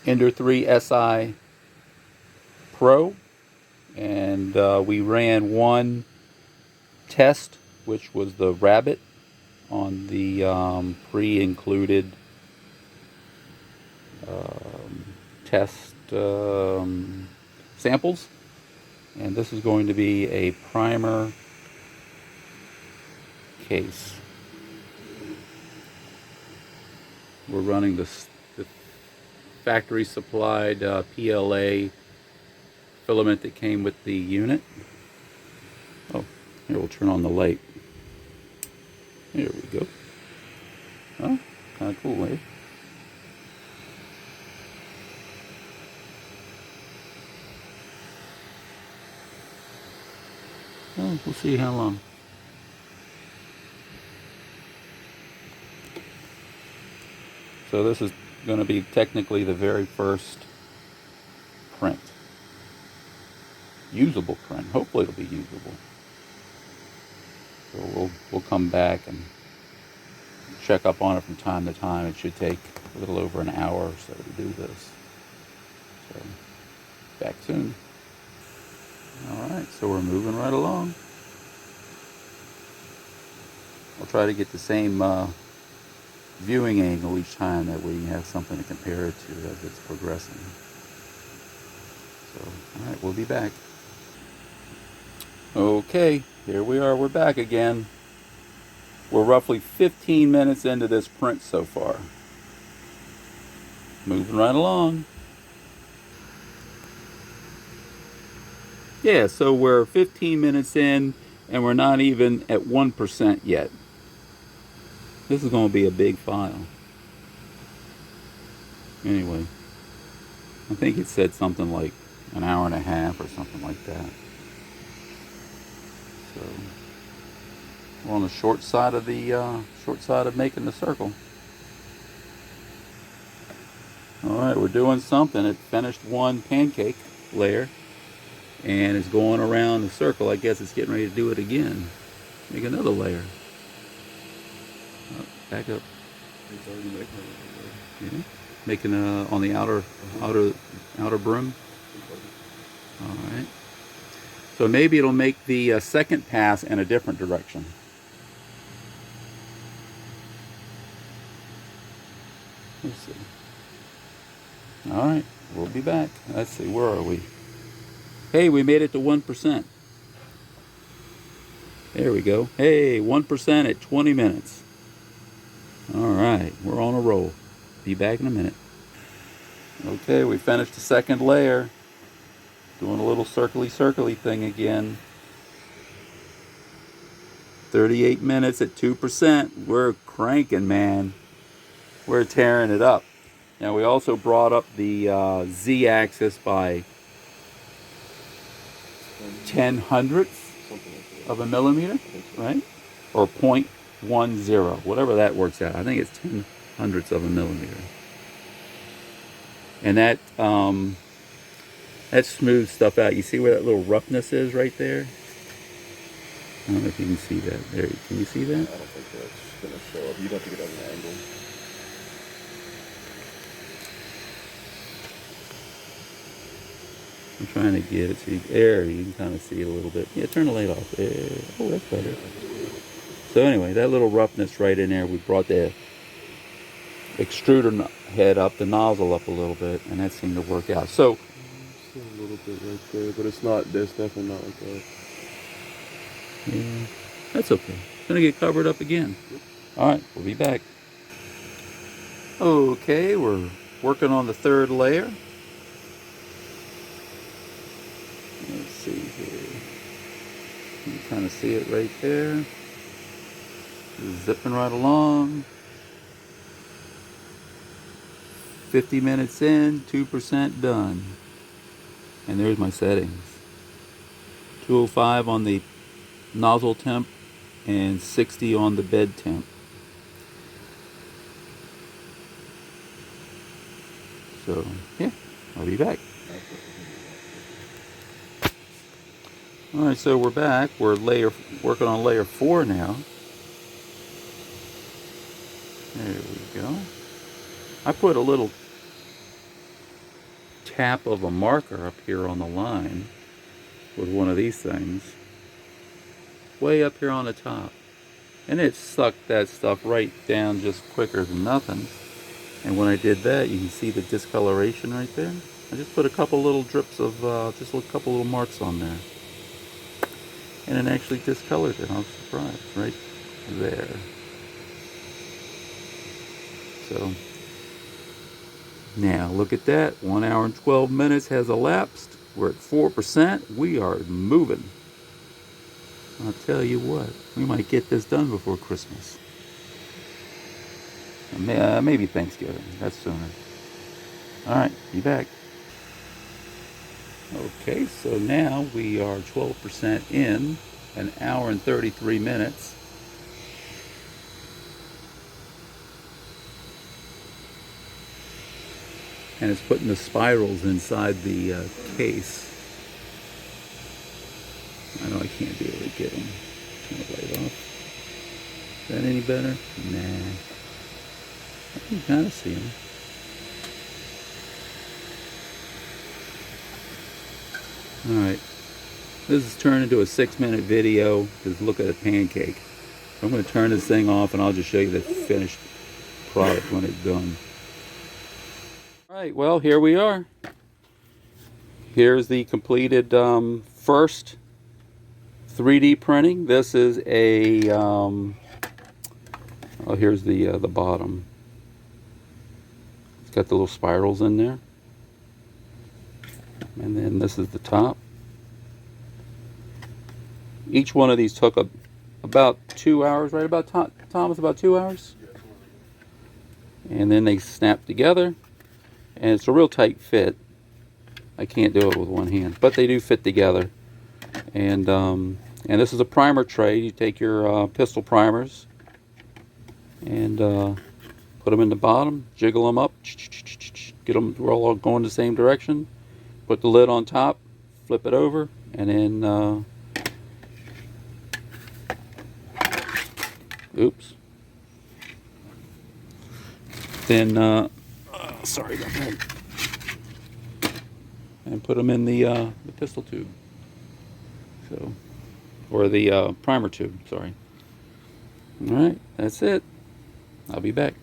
ender3 SI Pro, and we ran one test, which was the rabbit on the pre-included test samples, and this is going to be a primer case. We're running the factory supplied PLA filament that came with the unit. Oh, here, we'll turn on the light. Here we go. Oh, kind of cool, eh? Well, we'll see how long. So this is going to be technically the very first print. Usable print. Hopefully it'll be usable. So we'll come back and check up on it from time to time. It should take a little over an hour or so to do this. So back soon. Alright, so we're moving right along. I'll try to get the same viewing angle each time, that way you have something to compare it to as it's progressing. So, alright, we'll be back. Okay, here we are, we're back again. We're roughly 15 minutes into this print so far. Moving right along. Yeah, so we're 15 minutes in and we're not even at 1% yet. This is going to be a big file. Anyway, I think it said something like an hour and a half or something like that. So we're on the short side of making the circle. All right, we're doing something. It finished one pancake layer and it's going around the circle. I guess it's getting ready to do it again. Make another layer. Back up. It's already making it. Yeah. Making on the outer brim. All right. So maybe it'll make the second pass in a different direction. Let's see. All right, we'll be back. Let's see, where are we? Hey, we made it to 1%. There we go. Hey, 1% at 20 minutes. All right, we're on a roll. Be back in a minute. Okay, we finished the second layer. Doing a little circly thing again. 38 minutes at 2%. We're cranking, man. We're tearing it up. Now we also brought up the z-axis by 10 hundredths of a millimeter, right? Or 0.10, whatever that works out. I think it's 10 hundredths of a millimeter. And that smooths stuff out. You see where that little roughness is right there? I don't know if you can see that. There, can you see that? I don't think that's going to show up. You'd have to get at an angle. I'm trying to get it so you can kind of see it a little bit. Yeah, turn the light off. Oh, that's better. So anyway, that little roughness right in there, we brought the extruder head up, the nozzle up a little bit, and that seemed to work out. So a little bit right there, but it's not. There's definitely not like that. Yeah, that's okay. It's gonna get covered up again. Yep. All right, we'll be back. Okay, we're working on the third layer. Let's see here. You can kind of see it right there. Zipping right along. 50 minutes in, 2% done. And there's my settings. 205 on the nozzle temp and 60 on the bed temp. So, yeah, I'll be back. Alright, so we're back. We're working on layer 4 now. There we go. I put a little cap of a marker up here on the line with one of these things, way up here on the top. And it sucked that stuff right down just quicker than nothing. And when I did that, you can see the discoloration right there. I just put a couple little drips of, just a couple little marks on there. And it actually discolored it. I was surprised, right there. So, now look at that. 1 hour and 12 minutes has elapsed. We're at 4%. We are moving. I'll tell you what, we might get this done before Christmas. Maybe Thanksgiving. That's sooner. Alright, be back. Okay, so now we are 12% in, 1 hour and 33 minutes. And it's putting the spirals inside the case. I know I can't be able to get them. Turn the light off. Is that any better? Nah. I can kind of see them. Alright. This has turned into a 6-minute video. Just look at a pancake. I'm going to turn this thing off and I'll just show you the finished product when it's done. Alright, well, here we are. Here's the completed first 3D printing. This is a oh, here's the bottom. It's got the little spirals in there, and then this is the top. Each one of these took about 2 hours, right? About Thomas, about 2 hours. And then they snap together, and it's a real tight fit. I can't do it with one hand, but they do fit together. And this is a primer tray. You take your pistol primers and put them in the bottom, jiggle them up, get them all going the same direction. Put the lid on top, flip it over, and then oops. Then sorry about that. And put them in the pistol tube. So, or the primer tube, sorry. Alright, that's it. I'll be back.